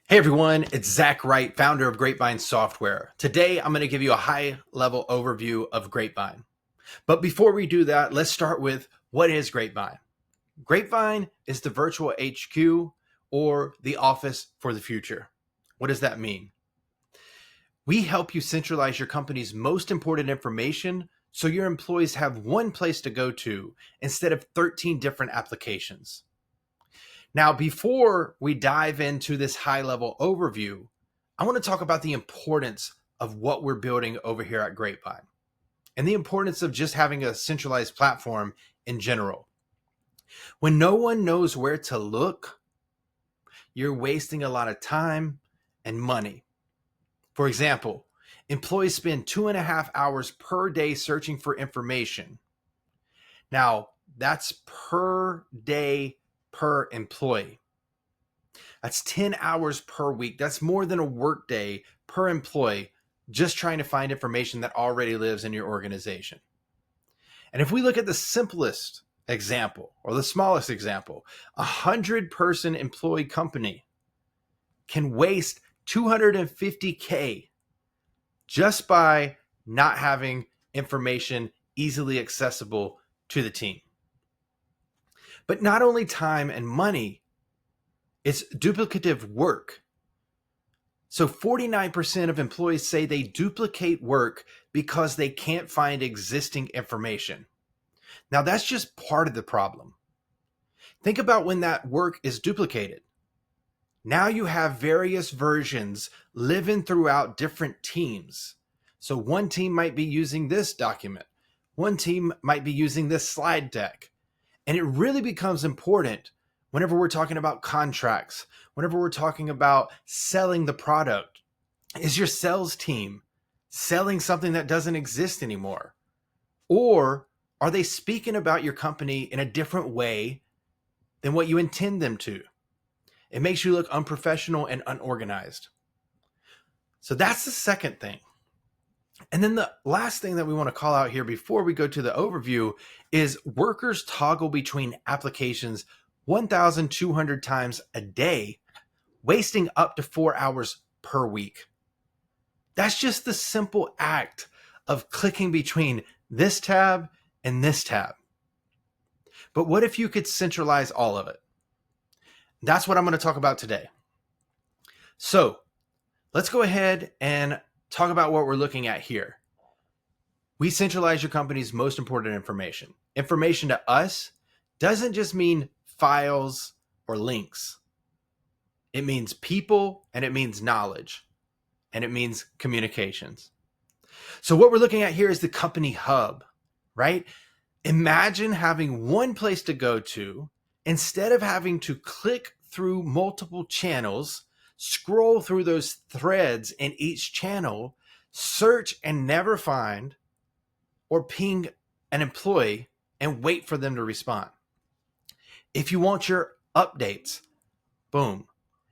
Hey everyone, it's Zach Wright, founder of Grapevine Software. Today I'm going to give you a high level overview of Grapevine. But before we do that, let's start with what is Grapevine? Grapevine is the virtual HQ or the office for the future. What does that mean? We help you centralize your company's most important information so your employees have one place to go to instead of 13 different applications. Now, before we dive into this high-level overview, I want to talk about the importance of what we're building over here at Grapevine and the importance of just having a centralized platform in general. When no one knows where to look, you're wasting a lot of time and money. For example, employees spend 2.5 hours per day searching for information. Now, that's per day per employee. That's 10 hours per week. That's more than a work day per employee just trying to find information that already lives in your organization. And if we look at the simplest example or the smallest example, a 100-person employee company can waste $250K just by not having information easily accessible to the team. But not only time and money, it's duplicative work. So 49% of employees say they duplicate work because they can't find existing information. Now, that's just part of the problem. Think about when that work is duplicated. Now you have various versions living throughout different teams. So one team might be using this document. One team might be using this slide deck. And it really becomes important whenever we're talking about contracts, whenever we're talking about selling the product. Is your sales team selling something that doesn't exist anymore? Or are they speaking about your company in a different way than what you intend them to? It makes you look unprofessional and unorganized. So that's the second thing. And then the last thing that we want to call out here before we go to the overview is workers toggle between applications 1,200 times a day, wasting up to 4 hours per week. That's just the simple act of clicking between this tab and this tab. But what if you could centralize all of it? That's what I'm going to talk about today. So let's go ahead and talk about what we're looking at here. We centralize your company's most important information. Information to us doesn't just mean files or links. It means people, and it means knowledge, and it means communications. So what we're looking at here is the company hub, right? Imagine having one place to go to instead of having to click through multiple channels, scroll through those threads in each channel, search and never find, or ping an employee and wait for them to respond. If you want your updates, boom,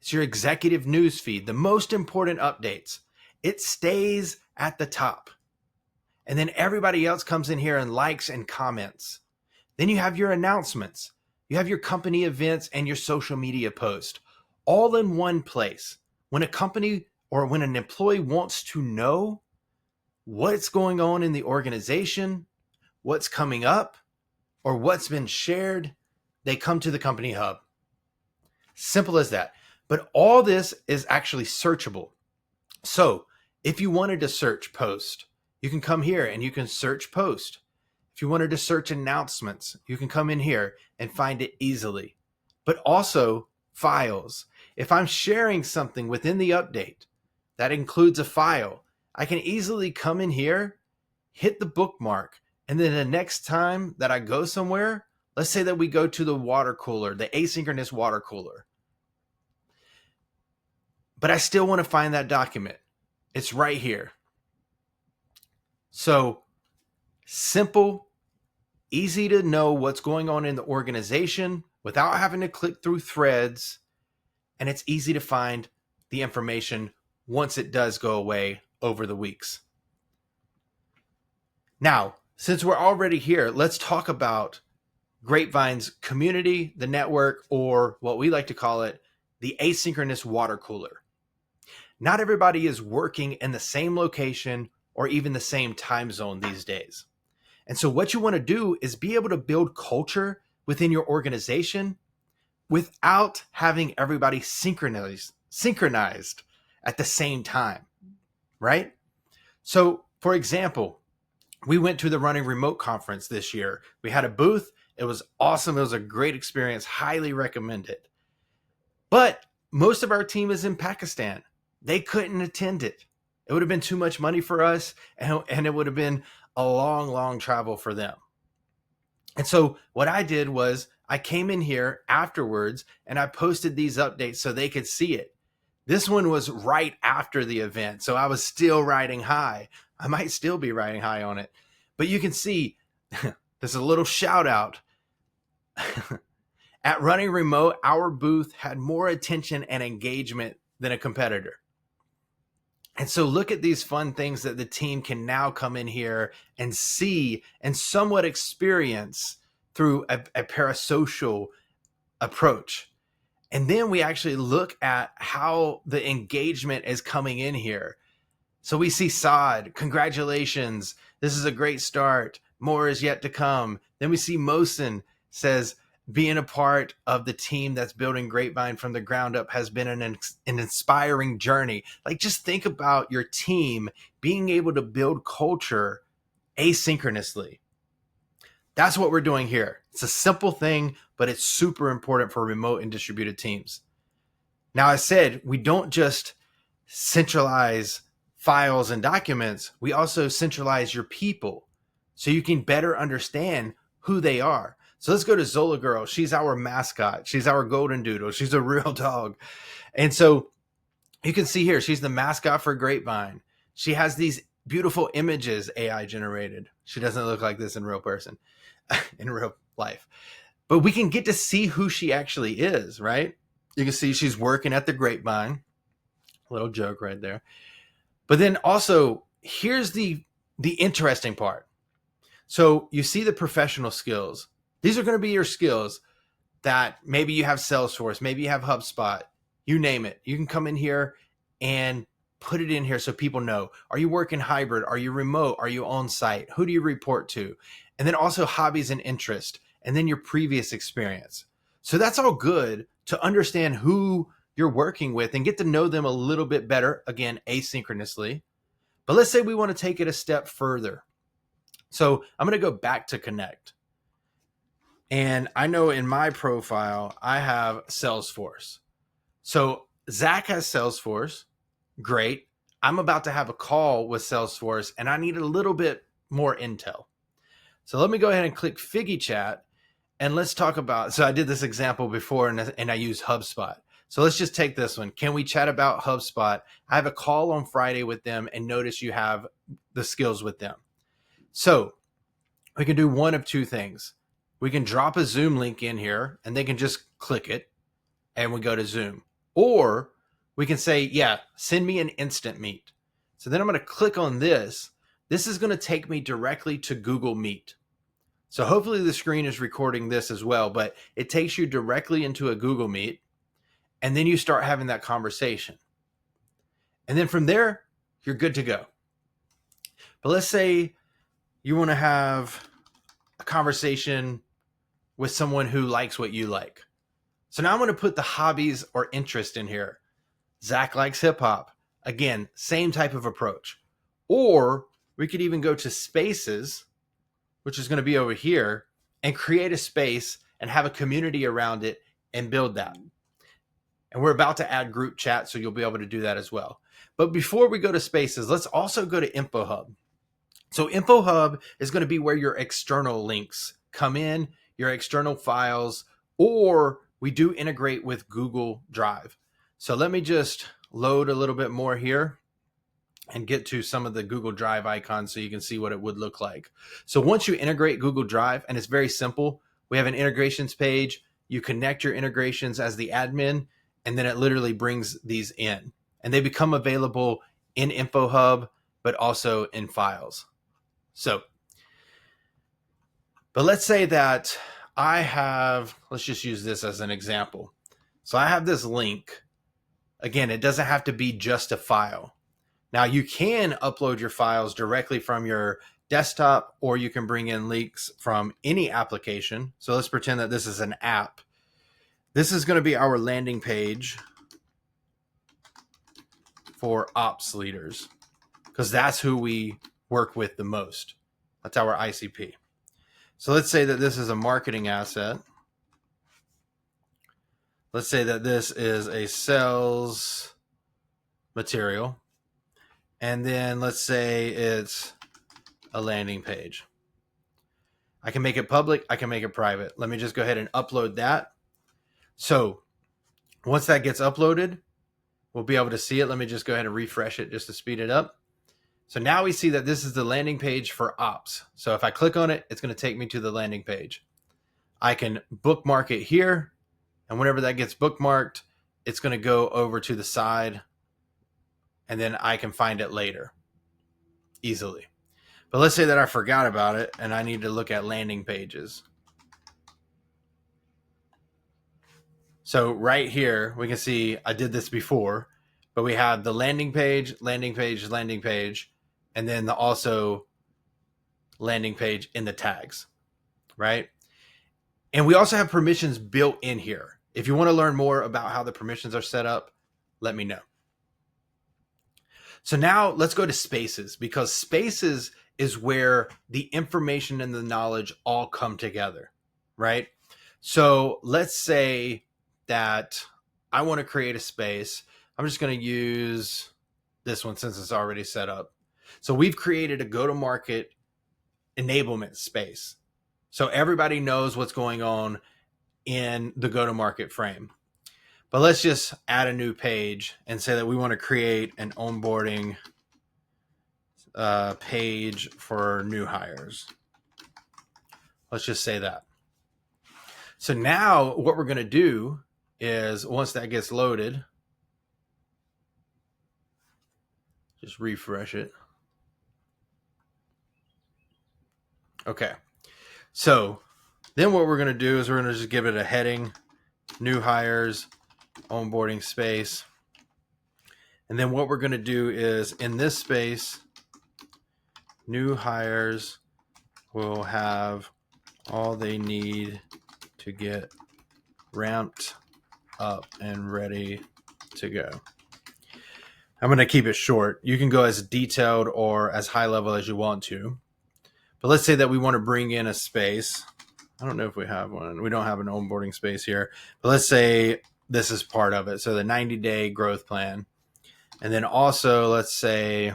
it's your executive news feed, the most important updates. It stays at the top. And then everybody else comes in here and likes and comments. Then you have your announcements. You have your company events and your social media post all in one place. When a company or when an employee wants to know what's going on in the organization, what's coming up, or what's been shared, they come to the company hub. Simple as that. But all this is actually searchable. So if you wanted to search post, you can come here and you can search post. If you wanted to search announcements, you can come in here and find it easily. But also files. If I'm sharing something within the update that includes a file, I can easily come in here, hit the bookmark, and then the next time that I go somewhere, let's say that we go to the water cooler, the asynchronous water cooler, but I still want to find that document. It's right here. So simple, easy to know what's going on in the organization without having to click through threads. And it's easy to find the information once it does go away over the weeks. Now, since we're already here, let's talk about Grapevine's community, the network, or what we like to call it, the asynchronous water cooler. Not everybody is working in the same location or even the same time zone these days. And so what you want to do is be able to build culture within your organization without having everybody synchronized at the same time, right? So, for example, we went to the Running Remote conference this year. We had a booth. It was awesome. It was a great experience. Highly recommend it. But most of our team is in Pakistan. They couldn't attend it. It would have been too much money for us, and it would have been a long, long travel for them. And so what I did was I came in here afterwards and I posted these updates so they could see it. This one was right after the event, so I was still riding high. I might still be riding high on it. But you can see, there's a little shout out. At Running Remote, our booth had more attention and engagement than a competitor. And so look at these fun things that the team can now come in here and see and somewhat experience through a parasocial approach. And then we actually look at how the engagement is coming in here. So we see Saad, congratulations. This is a great start. More is yet to come. Then we see Mohsen says, being a part of the team that's building Grapevine from the ground up has been an inspiring journey. Like, just think about your team being able to build culture asynchronously. That's what we're doing here. It's a simple thing, but it's super important for remote and distributed teams. Now, I said we don't just centralize files and documents. We also centralize your people so you can better understand who they are. So let's go to Zola Girl. She's our mascot. She's our golden doodle. She's a real dog. And so you can see here, she's the mascot for Grapevine. She has these beautiful images AI generated. She doesn't look like this in real person, in real life. But we can get to see who she actually is, right? You can see she's working at the Grapevine. Little joke right there. But then also, here's the interesting part. So you see the professional skills. These are going to be your skills that maybe you have Salesforce, maybe you have HubSpot, you name it. You can come in here and put it in here so people know. Are you working hybrid? Are you remote? Are you on site? Who do you report to? And then also hobbies and interest, and then your previous experience. So that's all good to understand who you're working with and get to know them a little bit better, again, asynchronously. But let's say we want to take it a step further. So I'm going to go back to Connect. And I know in my profile, I have Salesforce. So Zach has Salesforce. Great. I'm about to have a call with Salesforce and I need a little bit more intel. So let me go ahead and click Figgy Chat and let's talk about, so I did this example before and I used HubSpot. So let's just take this one. Can we chat about HubSpot? I have a call on Friday with them and notice you have the skills with them. So we can do one of two things. We can drop a Zoom link in here and they can just click it and we go to Zoom. Or we can say, yeah, send me an instant meet. So then I'm going to click on this. This is going to take me directly to Google Meet. So hopefully the screen is recording this as well, but it takes you directly into a Google Meet and then you start having that conversation. And then from there, you're good to go. But let's say you want to have a conversation with someone who likes what you like. So now I'm going to put the hobbies or interest in here. Zach likes hip hop. Again, same type of approach. Or we could even go to spaces, which is going to be over here, and create a space and have a community around it and build that. And we're about to add group chat, so you'll be able to do that as well. But before we go to spaces, let's also go to Info Hub. So Info Hub is going to be where your external links come in, your external files, or we do integrate with Google Drive. So let me just load a little bit more here and get to some of the Google Drive icons so you can see what it would look like. So once you integrate Google Drive, and it's very simple, we have an integrations page, you connect your integrations as the admin, and then it literally brings these in. And they become available in Info Hub, but also in files. So, but let's say that I have, let's just use this as an example. So I have this link. Again, it doesn't have to be just a file. Now you can upload your files directly from your desktop, or you can bring in links from any application. So let's pretend that this is an app. This is going to be our landing page for ops leaders, because that's who we work with the most. That's our ICP. So let's say that this is a marketing asset. Let's say that this is a sales material. And then let's say it's a landing page. I can make it public. I can make it private. Let me just go ahead and upload that. So once that gets uploaded, we'll be able to see it. Let me just go ahead and refresh it just to speed it up. So now we see that this is the landing page for ops. So if I click on it, it's going to take me to the landing page. I can bookmark it here. And whenever that gets bookmarked, it's going to go over to the side. And then I can find it later easily. But let's say that I forgot about it and I need to look at landing pages. So right here, we can see I did this before, but we have the landing page, landing page, landing page, and then the also landing page in the tags, right? And we also have permissions built in here. If you want to learn more about how the permissions are set up, let me know. So now let's go to spaces, because spaces is where the information and the knowledge all come together, right? So let's say that I want to create a space. I'm just going to use this one since it's already set up. So we've created a go-to-market enablement space. So everybody knows what's going on in the go-to-market frame. But let's just add a new page and say that we want to create an onboarding page for new hires. Let's just say that. So now what we're going to do is once that gets loaded, just refresh it. Okay. So then what we're going to do is we're going to just give it a heading, new hires, onboarding space. And then what we're going to do is in this space, new hires will have all they need to get ramped up and ready to go. I'm going to keep it short. You can go as detailed or as high level as you want to. But let's say that we want to bring in a space. I don't know if we have one. We don't have an onboarding space here. But let's say this is part of it. So the 90-day growth plan. And then also let's say,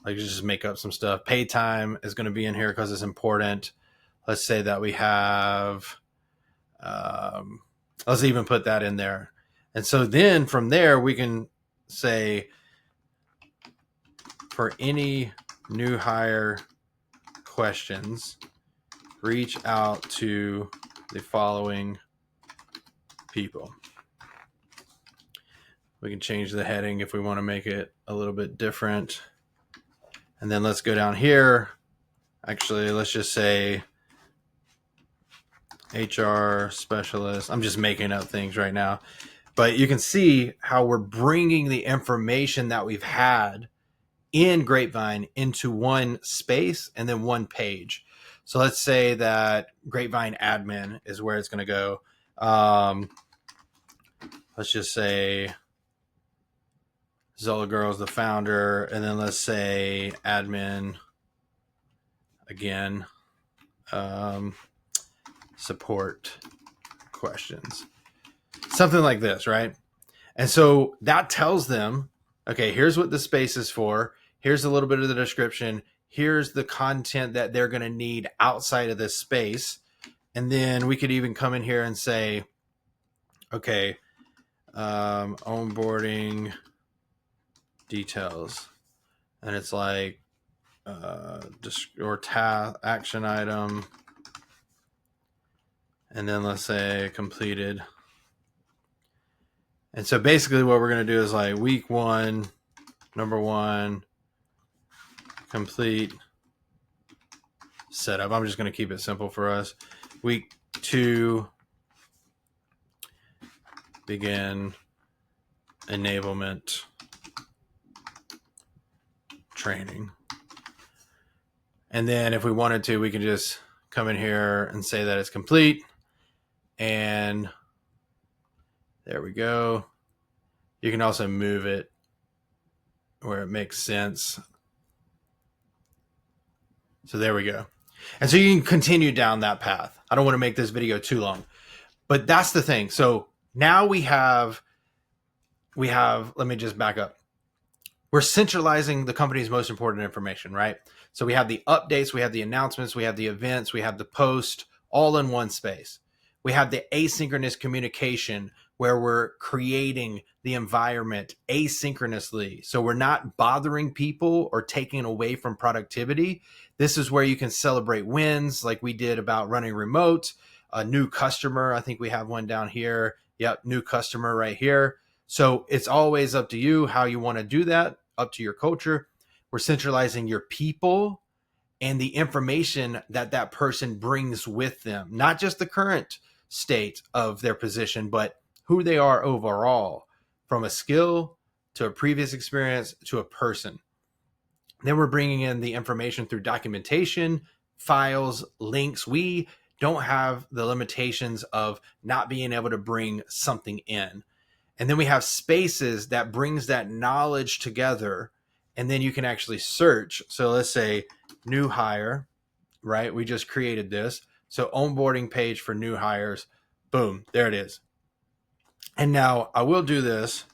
like just make up some stuff. Pay time is going to be in here because it's important. Let's say that we have, let's even put that in there. And so then from there, we can say for any new hire questions, reach out to the following people. We can change the heading if we want to make it a little bit different. And then let's go down here. Actually, let's just say HR specialist. I'm just making up things right now. But you can see how we're bringing the information that we've had in Grapevine into one space and then one page. So let's say that Grapevine admin is where it's going to go. Let's just say Zola Girl's the founder, and then let's say admin again, support questions, something like this, right? And so that tells them, okay, here's what the space is for. Here's a little bit of the description. Here's the content that they're going to need outside of this space. And then we could even come in here and say, okay, onboarding details. And it's like, or task action item. And then let's say completed. And so basically what we're going to do is like week 1, number 1, complete setup. I'm just going to keep it simple for us. Week 2, begin enablement training. And then if we wanted to, we can just come in here and say that it's complete. And there we go. You can also move it where it makes sense. So there we go. And so you can continue down that path. I don't want to make this video too long, but that's the thing. So now we have, let me just back up. We're centralizing the company's most important information, right? So we have the updates, we have the announcements, we have the events, we have the post, all in one space. We have the asynchronous communication where we're creating the environment asynchronously. So we're not bothering people or taking away from productivity. This is where you can celebrate wins like we did about running remote, a new customer. I think we have one down here. Yep, new customer right here. So it's always up to you how you want to do that, up to your culture. We're centralizing your people and the information that that person brings with them, not just the current state of their position, but who they are overall, from a skill to a previous experience to a person. Then we're bringing in the information through documentation, files, links. We don't have the limitations of not being able to bring something in. And then we have spaces that brings that knowledge together, and then you can actually search. So let's say new hire, right? We just created this. So onboarding page for new hires, boom, there it is. And now I will do this.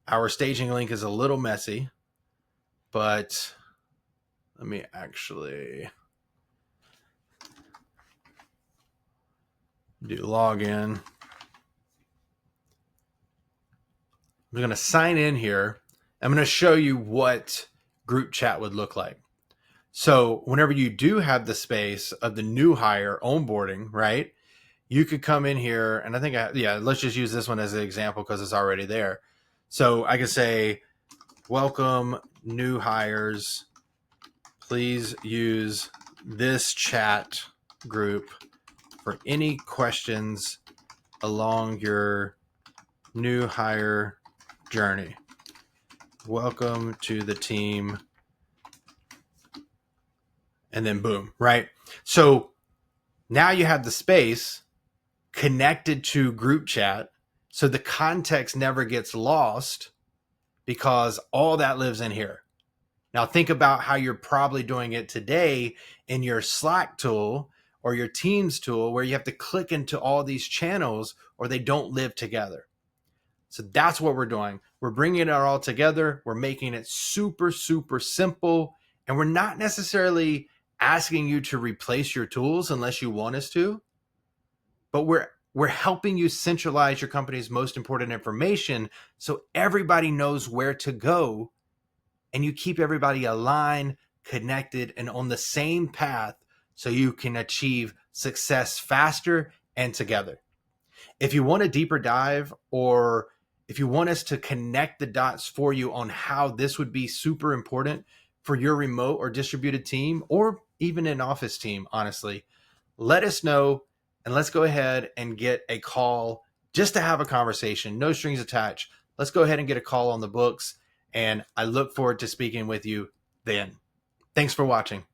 Our staging link is a little messy, but let me actually do login. I'm going to sign in here. I'm going to show you what group chat would look like. So whenever you do have the space of the new hire onboarding, right, you could come in here, and I think, let's just use this one as an example because it's already there. So I could say, welcome new hires. Please use this chat group for any questions along your new hire journey. Welcome to the team. And then boom, right? So now you have the space connected to group chat. So the context never gets lost because all that lives in here. Now think about how you're probably doing it today in your Slack tool or your Teams tool where you have to click into all these channels or they don't live together. So that's what we're doing. We're bringing it all together. We're making it super, super simple. And we're not necessarily asking you to replace your tools unless you want us to. But we're helping you centralize your company's most important information so everybody knows where to go and you keep everybody aligned, connected, and on the same path so you can achieve success faster and together. If you want a deeper dive or if you want us to connect the dots for you on how this would be super important for your remote or distributed team or even an office team, honestly, let us know and let's go ahead and get a call just to have a conversation. No strings attached. Let's go ahead and get a call on the books. And I look forward to speaking with you then. Thanks for watching.